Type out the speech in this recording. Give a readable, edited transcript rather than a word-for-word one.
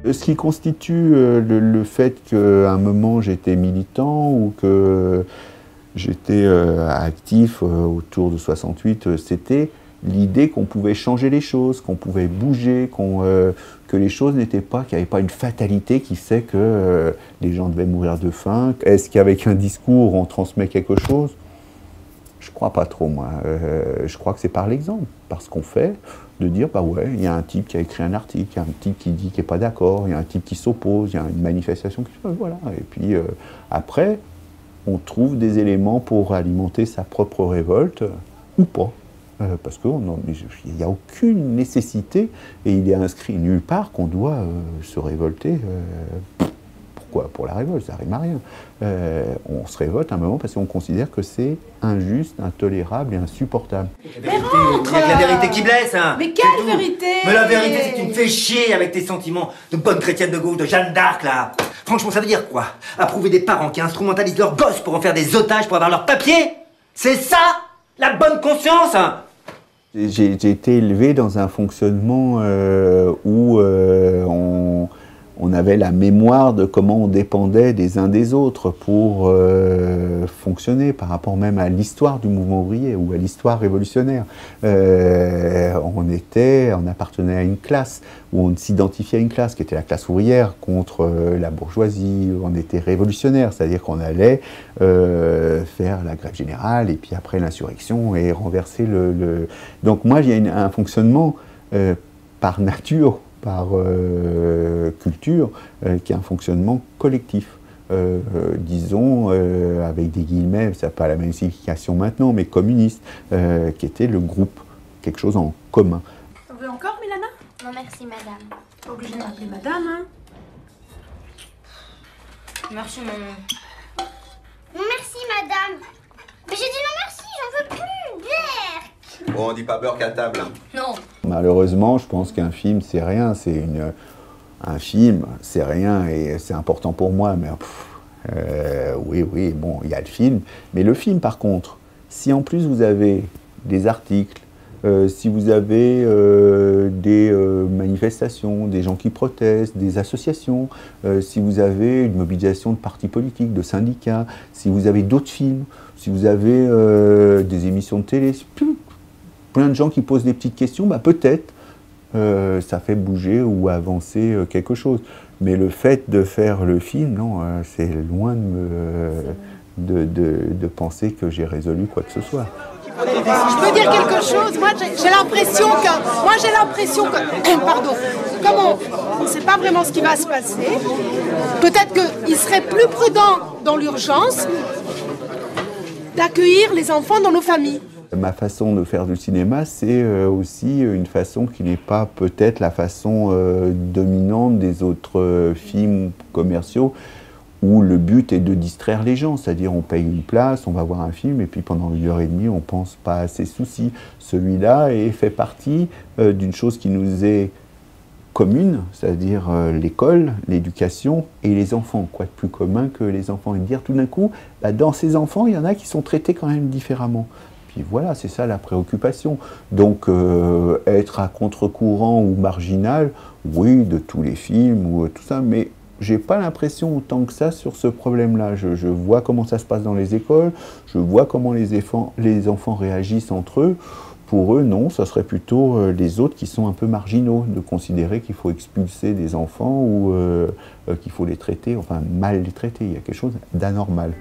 Ce qui constitue le fait qu'à un moment j'étais militant ou que j'étais actif autour de 68, c'était l'idée qu'on pouvait changer les choses, qu'on pouvait bouger, que les choses n'étaient pas, qu'il n'y avait pas une fatalité qui fait que les gens devaient mourir de faim. Est-ce qu'avec un discours on transmet quelque chose? Je crois pas trop, moi. Je crois que c'est par l'exemple, par ce qu'on fait, de dire, bah ouais, il y a un type qui a écrit un article, il y a un type qui dit qu'il n'est pas d'accord, il y a un type qui s'oppose, il y a une manifestation qui se fait, voilà. Et puis après, on trouve des éléments pour alimenter sa propre révolte, ou pas. Parce qu'il n'y a aucune nécessité, et il est inscrit nulle part qu'on doit se révolter. Pourquoi? Pour la révolte, ça rime à rien. On se révolte à un moment parce qu'on considère que c'est injuste, intolérable et insupportable. Mais rentre! Il n'y a que la vérité qui blesse, hein! Mais quelle vérité? Mais la vérité, c'est que tu me fais chier avec tes sentiments de bonne chrétienne de gauche, de Jeanne d'Arc, là! Franchement, ça veut dire quoi? Approuver des parents qui instrumentalisent leurs gosses pour en faire des otages pour avoir leurs papiers? C'est ça, la bonne conscience, hein! J'ai été élevé dans un fonctionnement où on avait la mémoire de comment on dépendait des uns des autres pour fonctionner par rapport même à l'histoire du mouvement ouvrier ou à l'histoire révolutionnaire. On appartenait à une classe où on s'identifiait à une classe qui était la classe ouvrière contre la bourgeoisie. On était révolutionnaire, c'est-à-dire qu'on allait faire la grève générale et puis après l'insurrection et renverser le... Donc moi, il y a un fonctionnement par nature, par culture, qui est un fonctionnement collectif. Disons, avec des guillemets, ça n'a pas la même signification maintenant, mais communiste, qui était le groupe, quelque chose en commun. T'en veux encore, Milana? Non merci madame. Pas obligée de m'appeler madame, hein? Merci maman. Non merci madame. Mais j'ai dit non merci, j'en veux plus, Berk. Bon, on dit pas beurre à table. Non. Malheureusement, je pense qu'un film, c'est rien. Un film, c'est rien et c'est important pour moi, mais oui, bon, il y a le film. Mais le film, par contre, si en plus vous avez des articles, si vous avez des manifestations, des gens qui protestent, des associations, si vous avez une mobilisation de partis politiques, de syndicats, si vous avez d'autres films, si vous avez des émissions de télé, plein de gens qui posent des petites questions, bah peut-être ça fait bouger ou avancer quelque chose. Mais le fait de faire le film, non, c'est loin de penser que j'ai résolu quoi que ce soit. Je peux dire quelque chose? Moi, j'ai l'impression que... Pardon. Comme on ne sait pas vraiment ce qui va se passer, peut-être qu'il serait plus prudent dans l'urgence d'accueillir les enfants dans nos familles. Ma façon de faire du cinéma, c'est aussi une façon qui n'est pas peut-être la façon dominante des autres films commerciaux où le but est de distraire les gens, c'est-à-dire on paye une place, on va voir un film et puis pendant 1h30 on ne pense pas à ses soucis. Celui-là fait partie d'une chose qui nous est commune, c'est-à-dire l'école, l'éducation et les enfants. Quoi de plus commun que les enfants? Et dire tout d'un coup, bah, dans ces enfants, il y en a qui sont traités quand même différemment. Puis voilà, c'est ça la préoccupation. Donc être à contre-courant ou marginal, oui, de tous les films ou tout ça, mais j'ai pas l'impression autant que ça sur ce problème-là. Je vois comment ça se passe dans les écoles, je vois comment les enfants réagissent entre eux. Pour eux, non, ça serait plutôt les autres qui sont un peu marginaux, de considérer qu'il faut expulser des enfants ou qu'il faut les traiter, enfin mal les traiter. Il y a quelque chose d'anormal.